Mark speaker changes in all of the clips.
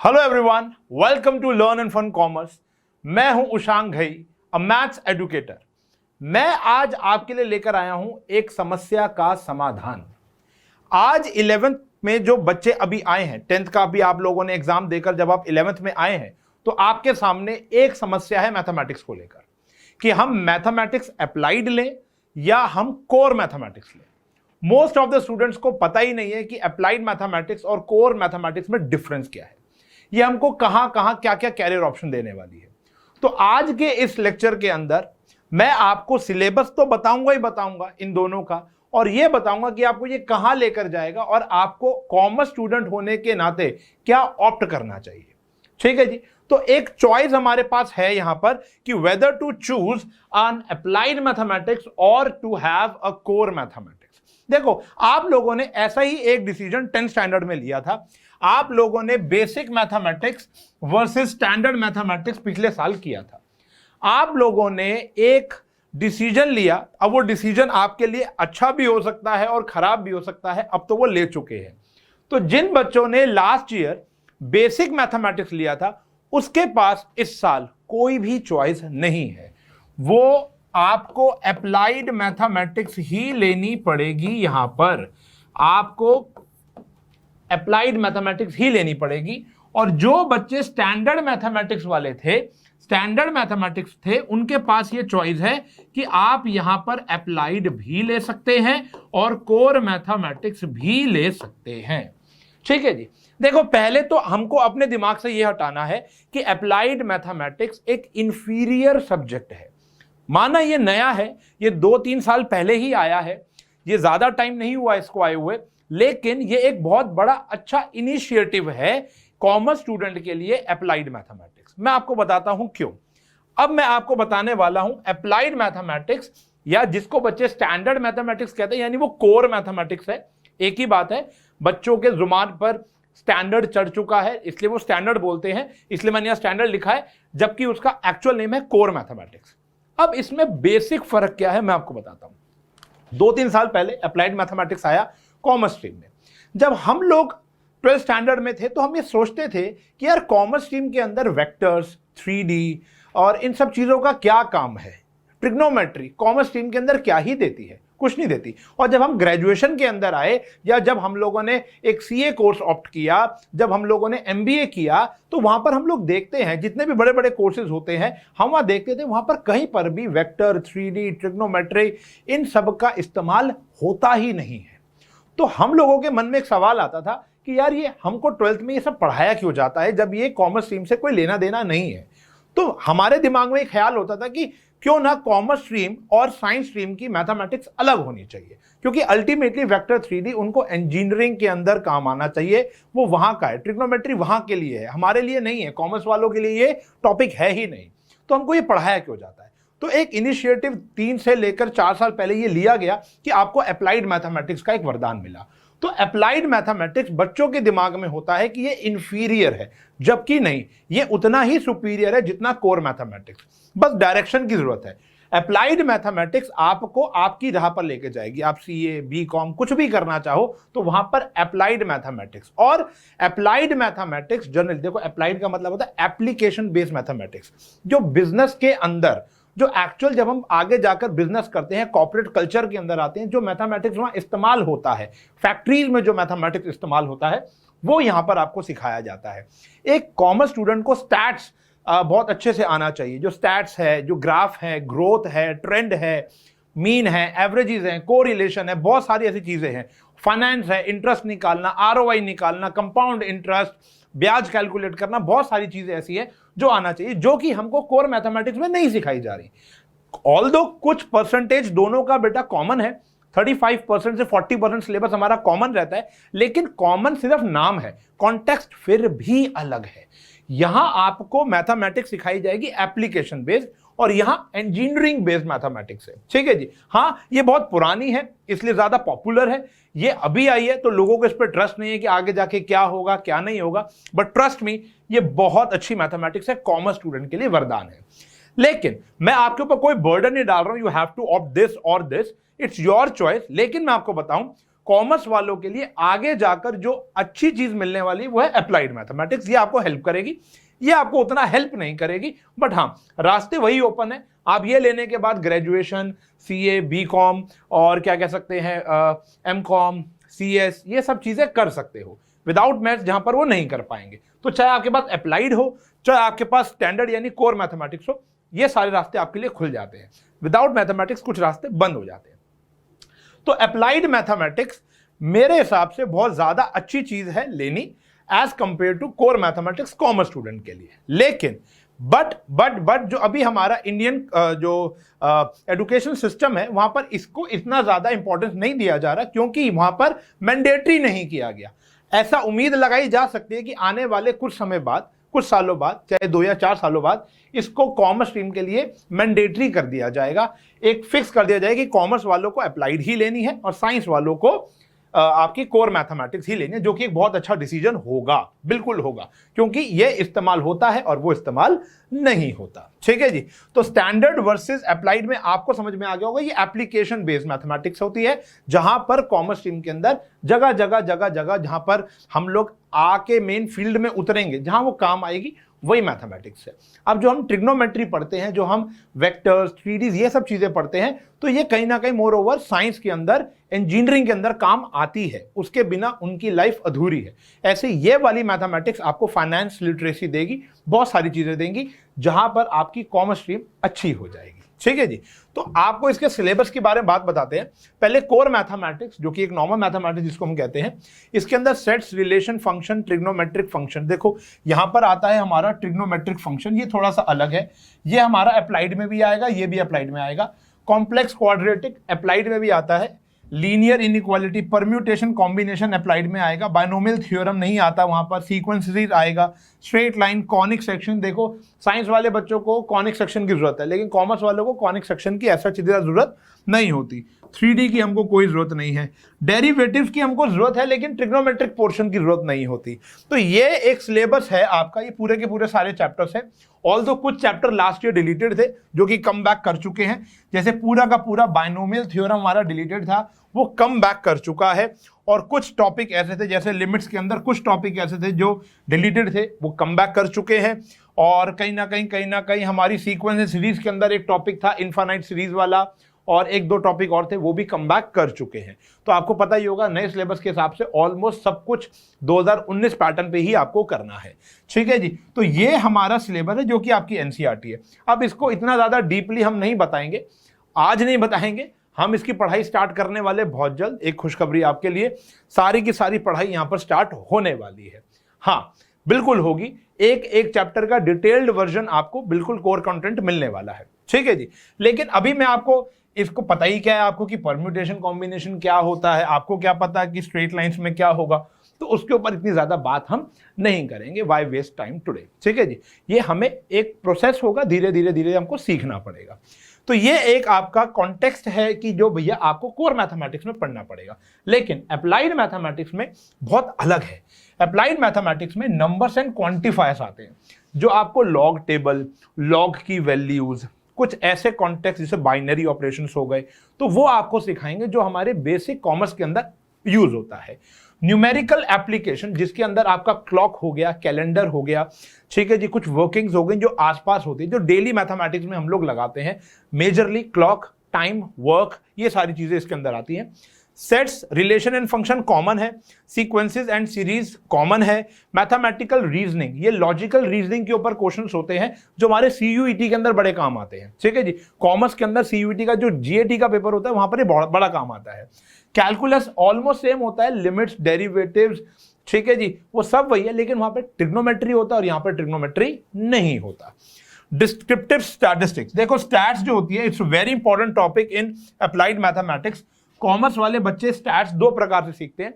Speaker 1: Hello everyone, welcome to learn and fun commerce. मैं हूं Ushang Ghai, a maths educator. मैं आज आपके लिए लेकर आया हूं एक समस्या का समाधान। आज 11th में जो बच्चे अभी आए हैं, 10th का अभी आप लोगों ने एग्जाम देकर जब आप 11th में आए हैं तो आपके सामने एक समस्या है मैथमेटिक्स को लेकर कि हम मैथमेटिक्स अप्लाइड लें या हम कोर मैथमेटिक्स लें। मोस्ट ऑफ द स्टूडेंट्स को पता ही नहीं है कि अप्लाइड मैथमेटिक्स और कोर मैथमेटिक्स में डिफरेंस क्या है, ये हमको कहां कहां क्या क्या कैरियर ऑप्शन देने वाली है। तो आज के इस लेक्चर के अंदर मैं आपको सिलेबस तो बताऊंगा ही बताऊंगा इन दोनों का, और ये बताऊंगा कि आपको ये कहां लेकर जाएगा और आपको कॉमर्स स्टूडेंट होने के नाते क्या ऑप्ट करना चाहिए। ठीक है जी। तो एक चॉइस हमारे पास है यहां पर कि whether to choose an applied mathematics और to have a core mathematics. देखो, आप लोगों ने ऐसा ही एक डिसीजन 10th स्टैंडर्ड में लिया था। आप लोगों ने basic mathematics versus standard mathematics पिछले साल किया था। आप लोगों ने एक डिसीजन लिया। अब वो डिसीजन आपके लिए अच्छा भी हो सकता है और खराब भी हो सकता है, अब तो वो ले चुके हैं। तो जिन बच्चों ने लास्ट ईयर बेसिक मैथमेटिक्स लिया था उसके पास इस साल कोई भी चॉइस नहीं है, वो आपको अप्लाइड मैथमेटिक्स ही लेनी पड़ेगी। यहां पर आपको अप्लाइड मैथमेटिक्स ही लेनी पड़ेगी। और जो बच्चे स्टैंडर्ड मैथमेटिक्स वाले थे, स्टैंडर्ड मैथमेटिक्स थे, उनके पास ये चॉइस है कि आप यहां पर अप्लाइड भी ले सकते हैं और कोर मैथमेटिक्स भी ले सकते हैं। ठीक है जी। देखो, पहले तो हमको अपने दिमाग से यह हटाना है कि अप्लाइड मैथमेटिक्स एक इंफीरियर सब्जेक्ट है। माना ये नया है, ये 2-3 साल पहले ही आया है, ये ज्यादा टाइम नहीं हुआ इसको आए हुए, लेकिन ये एक बहुत बड़ा अच्छा इनिशिएटिव है कॉमर्स स्टूडेंट के लिए अप्लाइड मैथमेटिक्स। मैं आपको बताता हूं क्यों। अब मैं आपको बताने वाला हूं अप्लाइड मैथमेटिक्स, या जिसको बच्चे स्टैंडर्ड मैथमेटिक्स कहते हैं, यानी वो कोर मैथमेटिक्स है। एक ही बात है, बच्चों के जुबान पर स्टैंडर्ड चढ़ चुका है इसलिए वो स्टैंडर्ड बोलते हैं, इसलिए मैंने यहां स्टैंडर्ड लिखा है, जबकि उसका एक्चुअल नेम है कोर मैथमेटिक्स। अब इसमें बेसिक फर्क क्या है मैं आपको बताता हूं। 2-3 साल पहले अप्लाइड मैथमेटिक्स आया कॉमर्स स्ट्रीम में। जब हम लोग 12th स्टैंडर्ड में थे तो हम ये सोचते थे कि यार कॉमर्स स्ट्रीम के अंदर वेक्टर्स, 3D और इन सब चीजों का क्या काम है। ट्रिग्नोमेट्री कॉमर्स स्ट्रीम के अंदर क्या ही देती है, कुछ नहीं देती। और जब हम ग्रेजुएशन के अंदर आए, या जब हम लोगों ने एक CA कोर्स ऑप्ट किया, जब हम लोगों ने MBA किया, तो वहां पर हम लोग देखते हैं जितने भी बड़े बड़े कोर्सेज होते हैं, हम वहां देखते थे वहां पर कहीं पर भी वेक्टर, 3D, ट्रिग्नोमेट्री इन सब का इस्तेमाल होता ही नहीं है। तो हम लोगों के मन में एक सवाल आता था कि यार ये हमको 12th में ये सब पढ़ाया क्यों जाता है जब ये कॉमर्स स्ट्रीम से कोई लेना देना नहीं है। तो हमारे दिमाग में एक ख्याल होता था कि क्यों ना कॉमर्स स्ट्रीम और साइंस स्ट्रीम की मैथमेटिक्स अलग होनी चाहिए, क्योंकि अल्टीमेटली वेक्टर, 3D उनको इंजीनियरिंग के अंदर काम आना चाहिए, वो वहां का है। ट्रिग्नोमेट्री वहां के लिए है, हमारे लिए नहीं है। कॉमर्स वालों के लिए ये टॉपिक है ही नहीं, तो हमको ये पढ़ाया क्यों जाता है। तो एक इनिशिएटिव 3 से लेकर 4 साल पहले ये लिया गया कि आपको अप्लाइड मैथमेटिक्स का एक वरदान मिला। तो अप्लाइड मैथमेटिक्स बच्चों के दिमाग में होता है कि ये इंफीरियर है, जबकि नहीं, ये उतना ही सुपीरियर है जितना कोर मैथमेटिक्स। बस डायरेक्शन की जरूरत है। अप्लाइड मैथमेटिक्स आपको आपकी राह पर लेके जाएगी। आप CA, BCom कुछ भी करना चाहो तो वहां पर अप्लाइड मैथमेटिक्स और अप्लाइड मैथमेटिक्स जनरल, देखो अप्लाइड का मतलब होता है एप्लीकेशन बेस्ड मैथमेटिक्स, जो बिजनेस के अंदर, जो एक्चुअल जब हम आगे जाकर बिजनेस करते हैं, कॉर्पोरेट कल्चर के अंदर आते हैं, जो मैथमेटिक्स वहां इस्तेमाल होता है, फैक्ट्रीज में जो मैथमेटिक्स इस्तेमाल होता है, वो यहां पर आपको सिखाया जाता है। एक कॉमर्स स्टूडेंट को स्टैट्स बहुत अच्छे से आना चाहिए। जो स्टैट्स है, जो ग्राफ है, ग्रोथ है, ट्रेंड है, मीन है, एवरेजेस है, कोरिलेशन है, बहुत सारी ऐसी चीजें हैं। फाइनेंस है, इंटरेस्ट निकालना, ROI निकालना, कंपाउंड इंटरेस्ट, ब्याज कैलकुलेट करना, बहुत सारी चीजें ऐसी है जो आना चाहिए, जो कि हमको कोर मैथमेटिक्स में नहीं सिखाई जा रही। ऑल्दो कुछ परसेंटेज दोनों का बेटा कॉमन है, 35% से 40% सिलेबस हमारा कॉमन रहता है, लेकिन कॉमन सिर्फ नाम है, कॉन्टेक्स्ट फिर भी अलग है। यहां आपको मैथमेटिक्स सिखाई जाएगी एप्लीकेशन बेस्ड, और यहां इंजीनियरिंग बेस्ड मैथमेटिक्स है। ठीक है जी। हां, ये बहुत पुरानी है इसलिए ज्यादा पॉपुलर है, ये अभी आई है तो लोगों को इस पर ट्रस्ट नहीं है कि आगे जाके क्या होगा क्या नहीं होगा, बट ट्रस्ट मी, ये बहुत अच्छी मैथमेटिक्स है, कॉमर्स स्टूडेंट के लिए वरदान है। लेकिन मैं आपके ऊपर कोई बर्डन नहीं डाल रहा हूं, you have to opt this और दिस, इट्स योर चॉइस। लेकिन मैं आपको बताऊं, कॉमर्स वालों के लिए आगे जाकर जो अच्छी चीज मिलने वाली वो है अप्लाइड मैथमेटिक्स। ये आपको हेल्प करेगी, ये आपको उतना हेल्प नहीं करेगी, बट हाँ रास्ते वही ओपन है। आप ये लेने के बाद ग्रेजुएशन, सीए, बीकॉम और क्या कह सकते हैं एमकॉम, सीएस, ये सब चीजें कर सकते हो विदाउट मैथ्स, जहां पर वो नहीं कर पाएंगे। तो चाहे आपके पास अप्लाइड हो, चाहे आपके पास स्टैंडर्ड यानी कोर मैथमेटिक्स हो, ये सारे रास्ते आपके लिए खुल जाते हैं। विदाउट मैथमेटिक्स कुछ रास्ते बंद हो जाते हैं। तो अप्लाइड मैथमेटिक्स मेरे हिसाब से बहुत ज्यादा अच्छी चीज है लेनी as compare to core mathematics commerce student के लिए। लेकिन बट जो अभी हमारा इंडियन जो एजुकेशन सिस्टम है वहां पर इसको इतना ज्यादा इंपॉर्टेंस नहीं दिया जा रहा, क्योंकि वहां पर मैंडेटरी नहीं किया गया। ऐसा उम्मीद लगाई जा सकती है कि आने वाले कुछ समय बाद, कुछ सालों बाद, चाहे 2 या 4 सालों बाद, इसको कॉमर्स स्ट्रीम के लिए मैंडेटरी कर दिया जाएगा। एक फिक्स कर दिया जाएगा कि कॉमर्स वालों को अप्लाइड ही लेनी है और साइंस वालों को आपकी कोर मैथमेटिक्स ही लेनी है, जो कि एक बहुत अच्छा डिसीजन होगा, बिल्कुल होगा, क्योंकि ये इस्तेमाल होता है और वो इस्तेमाल नहीं होता। ठीक है जी। तो स्टैंडर्ड वर्सेस अप्लाइड में आपको समझ में आ गया होगा, ये एप्लीकेशन बेस्ड मैथमेटिक्स होती है, जहां पर कॉमर्स स्ट्रीम के अंदर जगह जगह जहां पर हम लोग आके मेन फील्ड में उतरेंगे, जहां वो काम आएगी, वही मैथमेटिक्स है। अब जो हम ट्रिग्नोमेट्री पढ़ते हैं, जो हम वेक्टर्स, 3Ds, ये सब चीजें पढ़ते हैं, तो ये कहीं ना कहीं मोर ओवर साइंस के अंदर, इंजीनियरिंग के अंदर काम आती है, उसके बिना उनकी लाइफ अधूरी है। ऐसे ये वाली मैथमेटिक्स आपको फाइनेंस लिटरेसी देगी, बहुत सारी चीजें देंगी, जहां पर आपकी कॉमर्स स्ट्रीम अच्छी हो जाएगी। ठीक है जी। तो आपको इसके सिलेबस के बारे में बात बताते हैं। पहले कोर मैथमेटिक्स, जो कि एक नॉर्मल मैथमेटिक्स जिसको हम कहते हैं, इसके अंदर sets, relation, function, trigonometric function. देखो यहां पर आता है हमारा ट्रिग्नोमेट्रिक फंक्शन, ये थोड़ा सा अलग है, ये हमारा अप्लाइड में भी आएगा, ये भी अप्लाइड में आएगा। कॉम्प्लेक्स क्वाड्रेटिक अप्लाइड में भी आता है। Linear inequality, permutation, combination applied में आएगा। बाइनोमियल थ्योरम नहीं आता वहां पर, सीक्वेंस सीरीज आएगा। स्ट्रेट लाइन, कॉनिक सेक्शन, देखो साइंस वाले बच्चों को कॉनिक सेक्शन की जरूरत है, लेकिन कॉमर्स वालों को कॉनिक सेक्शन की ऐसा सीधा जरूरत नहीं होती। 3D की हमको कोई जरूरत नहीं है। डेरिवेटिव्स की हमको जरूरत है, लेकिन ट्रिग्नोमेट्रिक पोर्शन की जरूरत नहीं होती। तो ये एक सिलेबस है आपका, ये पूरे के पूरे सारे चैप्टर्स हैं। ऑल्दो कुछ चैप्टर लास्ट ईयर डिलीटेड थे, जो कि कम बैक कर चुके हैं। जैसे पूरा का पूरा बाइनोमियल थ्योरम हमारा डिलीटेड था, वो कम बैक कर चुका है। और कुछ टॉपिक ऐसे थे, जैसे लिमिट्स के अंदर कुछ टॉपिक ऐसे थे जो डिलीटेड थे, वो कम बैक कर चुके हैं। और कहीं ना कहीं हमारी सीक्वेंस सीरीज के अंदर एक टॉपिक था इनफाइनाइट सीरीज वाला, और 1-2 टॉपिक और थे, वो भी कम बैक कर चुके हैं। तो आपको पता ही होगा, नए सिलेबस के हिसाब से ऑलमोस्ट सब कुछ 2019 पैटर्न पे ही आपको करना है। ठीक है जी। तो ये हमारा सिलेबस है, जो कि आपकी एनसीईआरटी है। अब इसको इतना ज्यादा डीपली हम नहीं बताएंगे, आज नहीं बताएंगे, हम इसकी पढ़ाई स्टार्ट करने वाले बहुत जल्द। एक खुशखबरी आपके लिए, सारी की सारी पढ़ाई यहां पर स्टार्ट होने वाली है। हाँ बिल्कुल होगी, एक चैप्टर का डिटेल्ड वर्जन आपको बिल्कुल कोर कंटेंट मिलने वाला है। ठीक है जी। लेकिन अभी मैं आपको इसको पता ही क्या है आपको कि परम्यूटेशन कॉम्बिनेशन क्या होता है, आपको क्या पता है कि स्ट्रेट लाइंस में क्या होगा, तो उसके ऊपर इतनी ज्यादा बात हम नहीं करेंगे। Why waste time today. ठीक है जी। ये हमें एक प्रोसेस होगा, धीरे धीरे हमको सीखना पड़ेगा। तो ये एक आपका कॉन्टेक्स्ट है कि जो भैया आपको कोर मैथमेटिक्स में पढ़ना पड़ेगा। लेकिन अप्लाइड मैथमेटिक्स में बहुत अलग है। अप्लाइड मैथमेटिक्स में नंबर्स एंड क्वांटिफायर्स आते हैं, जो आपको लॉग टेबल, लॉग की वैल्यूज, कुछ ऐसे कॉन्टेक्स्ट जैसे बाइनरी ऑपरेशंस हो गए, तो वो आपको सिखाएंगे जो हमारे बेसिक कॉमर्स के अंदर यूज होता है। न्यूमेरिकल एप्लीकेशन, जिसके अंदर आपका क्लॉक हो गया, कैलेंडर हो गया, ठीक है जी, कुछ वर्किंग्स हो गई जो आसपास होती है, जो डेली मैथमेटिक्स में हम लोग लगाते हैं। मेजरली क्लॉक, टाइम, वर्क, ये सारी चीजें इसके अंदर आती हैं। Sets, relation and function common है। सीक्वेंसेस एंड सीरीज कॉमन है। मैथमेटिकल रीजनिंग, ये लॉजिकल रीजनिंग के ऊपर क्वेश्चंस होते हैं, जो हमारे सीयूईटी के अंदर बड़े काम आते हैं। ठीक है जी। कॉमर्स के अंदर सीयूईटी का जो जीएटी का पेपर होता है, वहां पर ये बड़ा काम आता है। कैलकुलस ऑलमोस्ट सेम होता है, लिमिट्स, डेरिवेटिव्स, ठीक है जी, वो सब वही है, लेकिन वहां पे ट्रिग्नोमेट्री होता है और यहां पर ट्रिग्नोमेट्री नहीं होता। डिस्क्रिप्टिव स्टैटिस्टिक्स, देखो स्टैट्स जो होती है, it's very important topic in applied mathematics. Commerce वाले बच्चे स्टैट्स 2 प्रकार से सीखते हैं।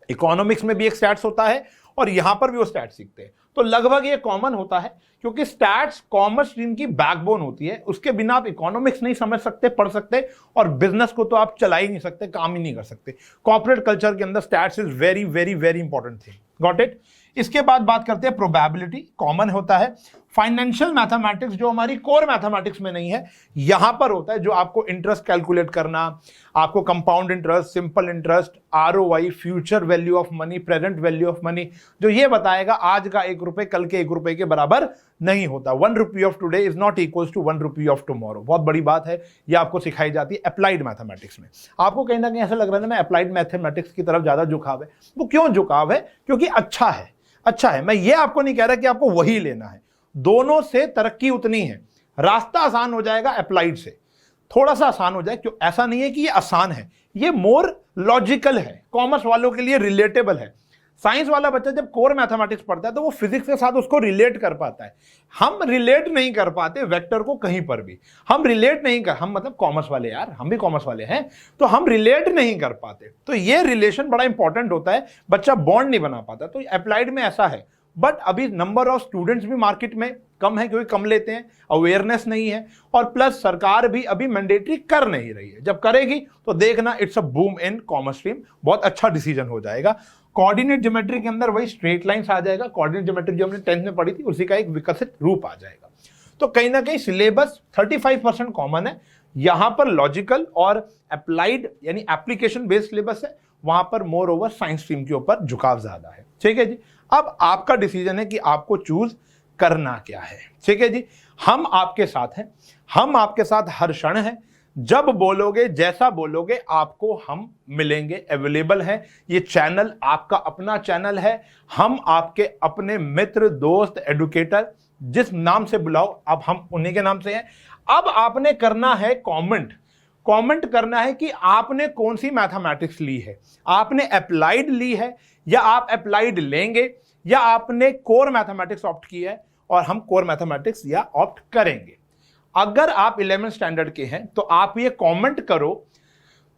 Speaker 1: इकोनॉमिक्स में भी एक स्टैट्स होता है और यहां पर भी वो स्टैट्स सीखते हैं, तो लगभग ये कॉमन होता है, क्योंकि स्टैट्स कॉमर्स स्ट्रीम की बैकबोन होती है। उसके बिना आप इकोनॉमिक्स नहीं समझ सकते, पढ़ सकते, और बिजनेस को तो आप चला ही नहीं सकते, काम ही नहीं कर सकते। कॉर्पोरेट कल्चर के अंदर stats is very important thing. Got it. इसके बाद बात करते हैं प्रोबेबिलिटी, कॉमन होता है। फाइनेंशियल मैथमेटिक्स जो हमारी कोर मैथमेटिक्स में नहीं है, यहां पर होता है, जो आपको इंटरेस्ट कैलकुलेट करना, आपको compound interest, simple interest, ROI, future value of money, present value of money, जो ये बताएगा आज का 1 रुपए कल के 1 रुपए के बराबर नहीं होता। 1 rupee of today is not equals to 1 rupee of tomorrow. बहुत बड़ी बात है, ये आपको सिखाई जाती है अप्लाइड मैथमेटिक्स में। आपको कहीं ना कहीं ऐसा लग रहा है ना मैं अप्लाइड मैथमेटिक्स की तरफ ज्यादा झुकाव है, वो क्यों झुकाव है? क्योंकि अच्छा है, अच्छा है। मैं ये आपको नहीं कह रहा कि आपको वही लेना है, दोनों से तरक्की उतनी है। रास्ता आसान हो जाएगा अप्लाइड से, थोड़ा सा आसान हो जाए, क्यों? ऐसा नहीं है कि ये आसान है, ये मोर लॉजिकल है, कॉमर्स वालों के लिए रिलेटेबल है। साइंस वाला बच्चा जब कोर मैथमेटिक्स पढ़ता है तो वो फिजिक्स के साथ उसको रिलेट कर पाता है। हम रिलेट नहीं कर पाते वेक्टर को कहीं पर भी, हम रिलेट नहीं कर, हम मतलब कॉमर्स वाले यार, हम भी कॉमर्स वाले हैं, तो हम रिलेट नहीं कर पाते। तो ये रिलेशन बड़ा इंपॉर्टेंट होता है, बच्चा बॉन्ड नहीं बना पाता। तो अप्लाइड में ऐसा है, बट अभी नंबर ऑफ स्टूडेंट्स भी मार्केट में कम है, क्योंकि कम लेते हैं, अवेयरनेस नहीं है, और प्लस सरकार भी अभी मैंडेटरी कर नहीं रही है। जब करेगी तो देखना it's a boom in commerce stream, बहुत अच्छा डिसीजन हो जाएगा। कोऑर्डिनेट ज्योमेट्री के अंदर वही स्ट्रेट लाइंस आ जाएगा, कोऑर्डिनेट ज्योमेट्री जो हमने 10th में पढ़ी थी उसी का एक विकसित रूप आ जाएगा। तो कहीं ना कहीं सिलेबस 35% कॉमन है, यहां पर लॉजिकल और अप्लाइड यानी एप्लीकेशन बेस्ड सिलेबस है, वहां पर मोर ओवर साइंस स्ट्रीम के ऊपर झुकाव ज्यादा है। ठीक है जी, अब आपका डिसीजन है कि आपको चूज करना क्या है। ठीक है जी, हम आपके साथ हैं, हम आपके साथ हर क्षण हैं। जब बोलोगे, जैसा बोलोगे, आपको हम मिलेंगे, अवेलेबल है। ये चैनल आपका अपना चैनल है, हम आपके अपने मित्र, दोस्त, एडुकेटर, जिस नाम से बुलाओ, अब हम उन्हीं के नाम से हैं। अब आपने करना है कमेंट करना है कि आपने कौन सी मैथमेटिक्स ली है, आपने अप्लाइड ली है या आप अप्लाइड लेंगे, या आपने कोर मैथमेटिक्स ऑप्ट किया है और हम कोर मैथमेटिक्स या ऑप्ट करेंगे। अगर आप 11th स्टैंडर्ड के हैं तो आप ये कमेंट करो,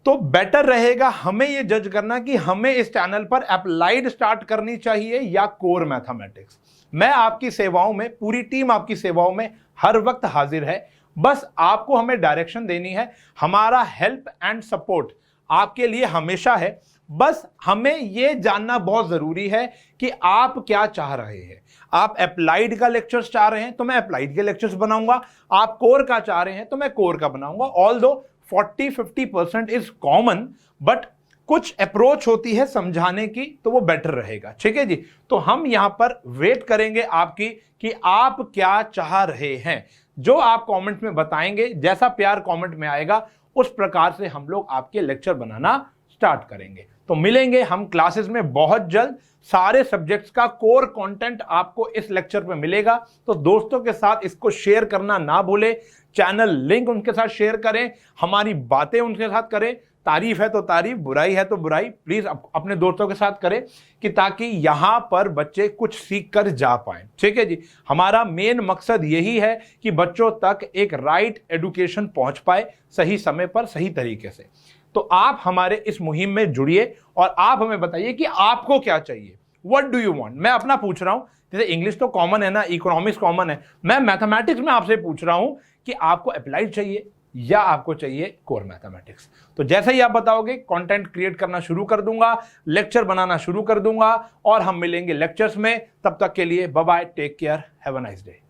Speaker 1: तो बेटर रहेगा हमें ये जज करना कि हमें इस चैनल पर अप्लाइड स्टार्ट करनी चाहिए या कोर मैथमेटिक्स। मैं आपकी सेवाओं में, पूरी टीम आपकी सेवाओं में हर वक्त हाजिर है, बस आपको हमें डायरेक्शन देनी है। हमारा हेल्प एंड सपोर्ट आपके लिए हमेशा है, बस हमें यह जानना बहुत जरूरी है कि आप क्या चाह रहे हैं। आप अप्लाइड का लेक्चर्स चाह रहे हैं तो मैं अप्लाइड के लेक्चर्स बनाऊंगा, आप कोर का चाह रहे हैं तो मैं कोर का बनाऊंगा। ऑल्दो 40-50% इज कॉमन, बट कुछ अप्रोच होती है समझाने की, तो वो बेटर रहेगा। ठीक है जी, तो हम यहां पर वेट करेंगे आपकी कि आप क्या चाह रहे हैं। जो आप कमेंट में बताएंगे, जैसा प्यार कमेंट में आएगा, उस प्रकार से हम लोग आपके लेक्चर बनाना स्टार्ट करेंगे। तो मिलेंगे हम क्लासेस में बहुत जल्द। सारे सब्जेक्ट्स का कोर कंटेंट आपको इस लेक्चर में मिलेगा, तो दोस्तों के साथ इसको शेयर करना ना भूलें। चैनल लिंक उनके साथ शेयर करें, हमारी बातें उनके साथ करें। तारीफ है तो तारीफ, बुराई है तो बुराई, प्लीज अपने दोस्तों के साथ करें, कि ताकि यहां पर बच्चे कुछ सीख कर जा पाए। ठीक है जी, हमारा मेन मकसद यही है कि बच्चों तक एक राइट एजुकेशन पहुंच पाए, सही समय पर, सही तरीके से। तो आप हमारे इस मुहिम में जुड़िए और आप हमें बताइए कि आपको क्या चाहिए, व्हाट डू यू वांट। मैं अपना पूछ रहा हूं, जैसे इंग्लिश तो कॉमन है ना, इकोनॉमिक्स कॉमन है, मैं मैथमेटिक्स में आपसे पूछ रहा हूं कि आपको अप्लाइड चाहिए या आपको चाहिए कोर मैथमेटिक्स। तो जैसे ही आप बताओगे, कंटेंट क्रिएट करना शुरू कर दूंगा, लेक्चर बनाना शुरू कर दूंगा, और हम मिलेंगे लेक्चर्स में। तब तक के लिए bye bye, take care, have a nice day.